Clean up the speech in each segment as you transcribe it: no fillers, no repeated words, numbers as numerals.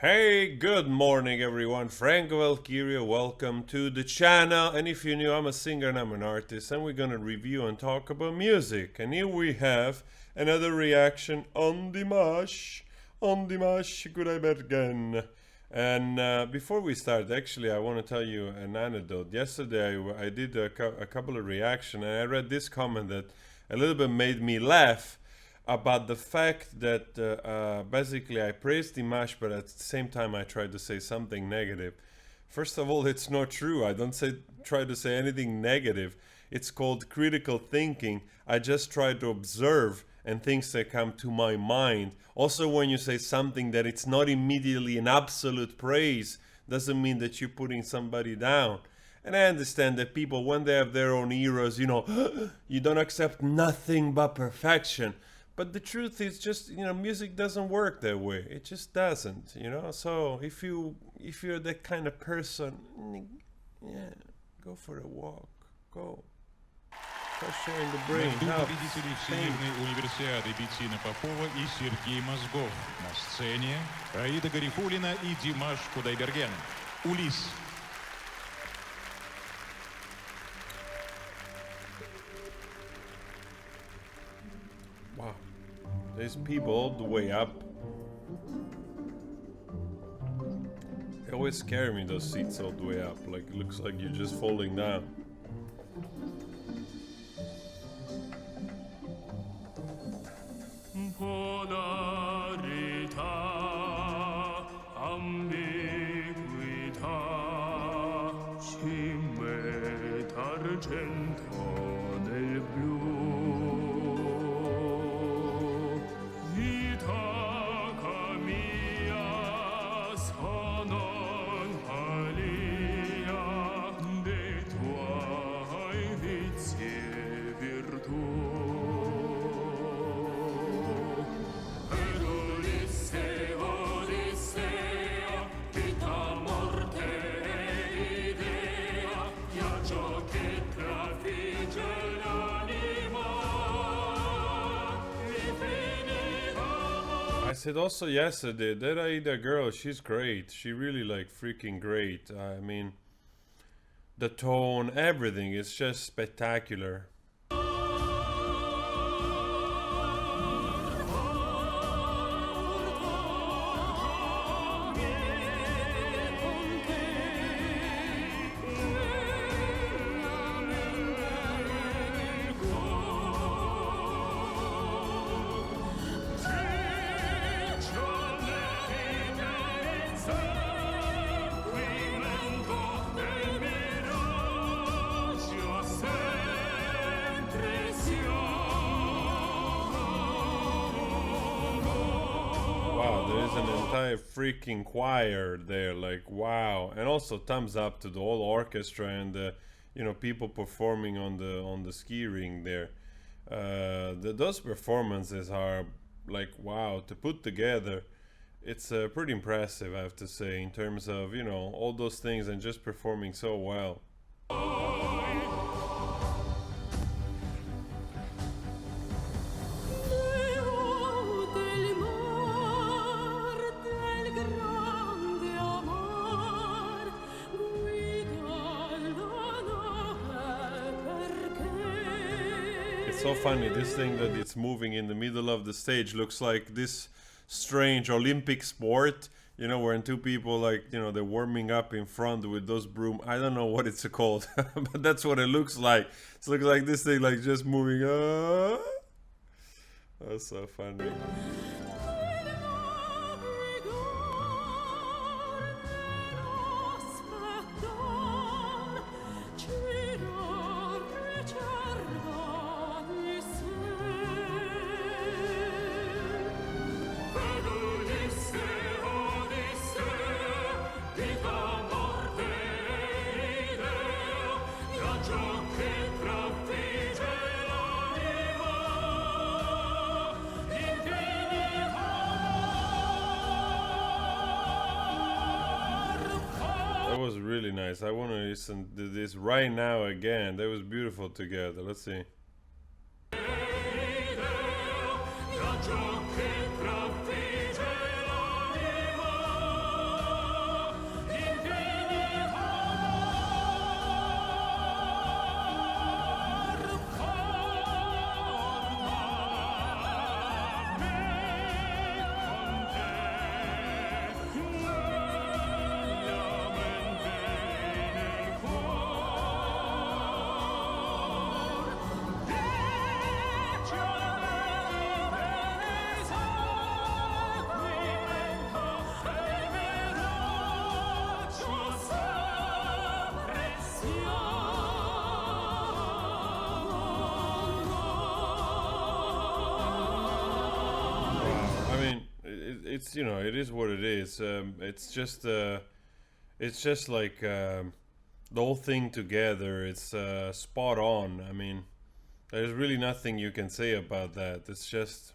Hey, good morning everyone. Franco Valkyria, welcome to the channel. And if you're new, I'm a singer and I'm an artist, and we're gonna review and talk about music. And here we have another reaction on Dimash Kudaibergen. And before we start, actually, I want to tell you an anecdote. Yesterday, I did a couple of reactions, and I read this comment that a little bit made me laugh about the fact that basically I praised Dimash, but at the same time I tried to say something negative. First of all, it's not true. I don't try to say anything negative. It's called critical thinking. I just try to observe and things that come to my mind. Also, when you say something that it's not immediately an absolute praise, doesn't mean that you're putting somebody down. And I understand that people, when they have their own heroes, you don't accept nothing but perfection. But the truth is just, music doesn't work that way. It just doesn't, So if you're that kind of person, yeah, go for a walk. Go. Start sharing the brain. Победители Всемирной универсиады Беттина Попова и Сергей Мозгов. На сцене Аида Гарифуллина и Димаш Кудайберген. ULISSE. Wow. There's people all the way up. They always scare me, those seats all the way up. Like, it looks like you're just falling down. I said also yesterday that Aida girl, she's great. She really freaking great. I mean, the tone, everything is just spectacular. Wow, there is an entire freaking choir there, wow. And also thumbs up to the whole orchestra and the people performing on the ski ring there. Those performances are wow, to put together. It's pretty impressive, I have to say, in terms of all those things and just performing so well. It's so funny, this thing that it's moving in the middle of the stage looks like this strange Olympic sport, where two people they're warming up in front with those broom. I don't know what it's called, but that's what it looks like. It looks like this thing just moving. That's so funny. That was really nice. I want to listen to this right now again. That was beautiful together. Let's see. it's you know, it is what it is. It's just like the whole thing together. It's spot on. I mean, there's really nothing you can say about that. It's just.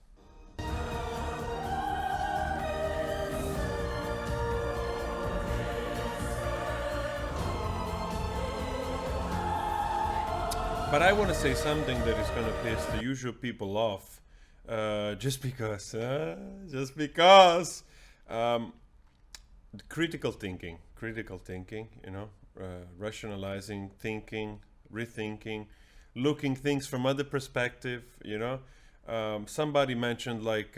But I want to say something that is going to piss the usual people off, just because, critical thinking, you know, rationalizing, thinking, rethinking, looking things from other perspective, you know. Somebody mentioned like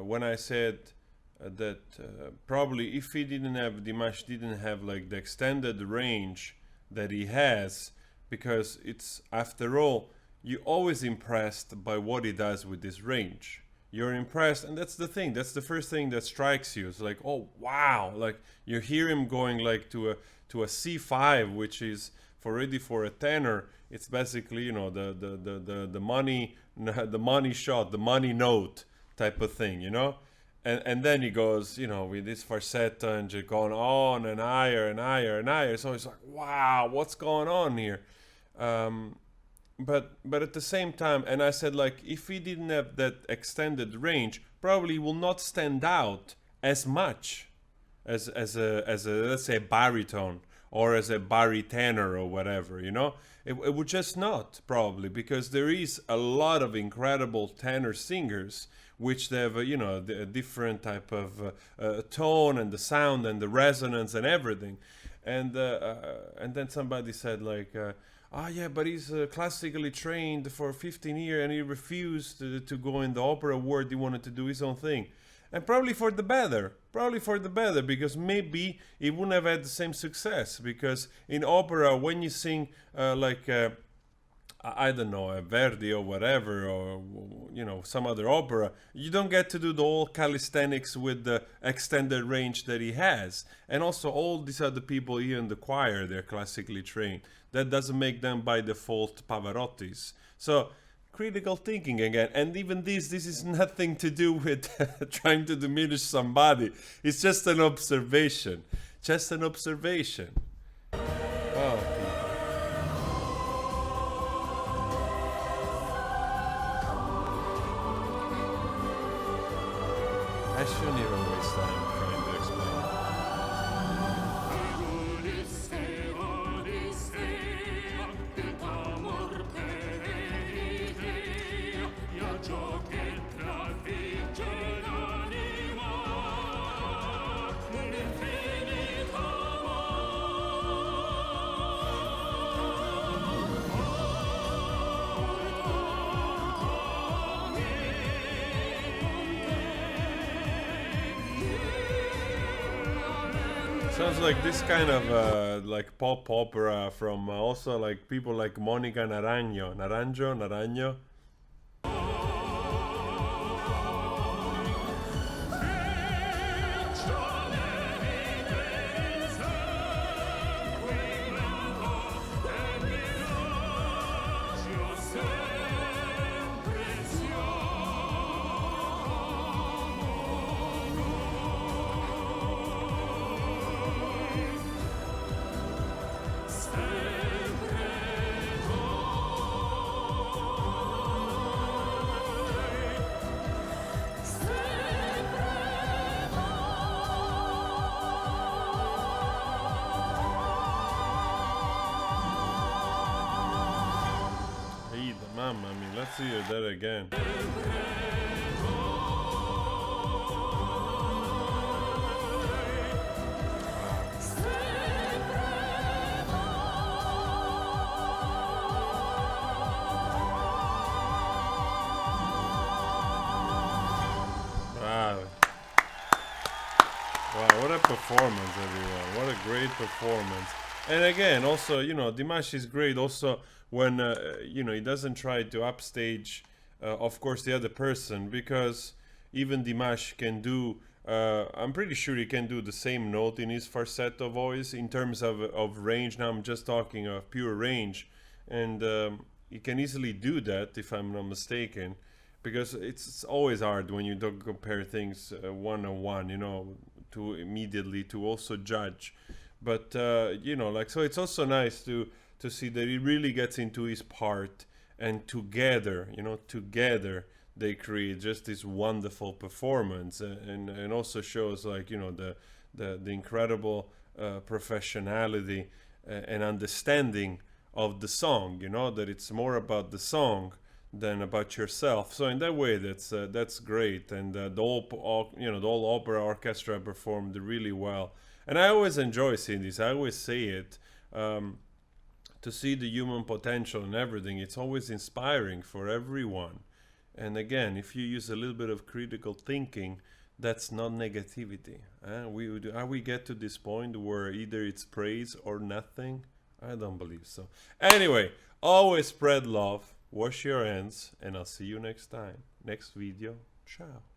when I said that probably if Dimash didn't have like the extended range that he has, because it's, after all, you're always impressed by what he does with this range. You're impressed, and that's the thing. That's the first thing that strikes you. It's like, oh wow! Like you hear him going like to a C5, which is already for a tenor. It's basically, you know, the money the money shot, the money note type of thing, you know. And then he goes, you know, with this falsetto and just going on and higher and higher and higher. So it's like, wow, what's going on here? But at the same time, and I said, like, if he didn't have that extended range, probably he will not stand out as much as a let's say baritone or as a barittenor or whatever, you know. It would just not, probably, because there is a lot of incredible tenor singers which they have you know, a different type of tone and the sound and the resonance and everything. And then somebody said like, ah, yeah, but he's classically trained for 15 years and he refused to go in the opera world. He wanted to do his own thing. And probably for the better, because maybe he wouldn't have had the same success. Because in opera, when you sing I don't know, a Verdi or whatever, or, you know, some other opera, you don't get to do the whole calisthenics with the extended range that he has. And also all these other people here in the choir, they're classically trained. That doesn't make them by default Pavarottis. So critical thinking again. And even this is nothing to do with trying to diminish somebody. It's just an observation. Just an observation. Oh. I shouldn't even waste time trying to explain. Sounds like this kind of like pop opera from also like people like Monica Naranjo. I mean, let's hear that again. Wow. Wow, what a performance, everyone. What a great performance. And again, also, you know, Dimash is great also when, you know, he doesn't try to upstage, of course, the other person, because even Dimash can do, I'm pretty sure he can do the same note in his falsetto voice in terms of range. Now I'm just talking of pure range. And he can easily do that, if I'm not mistaken. because it's always hard when you don't compare things one-on-one, you know, to immediately to also judge. But you know, like, so it's also nice to see that he really gets into his part, and together, you know, together they create just this wonderful performance, and also shows, like, you know, the incredible professionality and understanding of the song, you know, that it's more about the song than about yourself. So in that way, that's great. And the whole opera orchestra performed really well. And I always enjoy seeing this. I always say it, to see the human potential and everything. It's always inspiring for everyone. And again, if you use a little bit of critical thinking, that's not negativity. We get to this point where either it's praise or nothing? I don't believe so. Anyway, always spread love, wash your hands, and I'll see you next time. Next video. Ciao.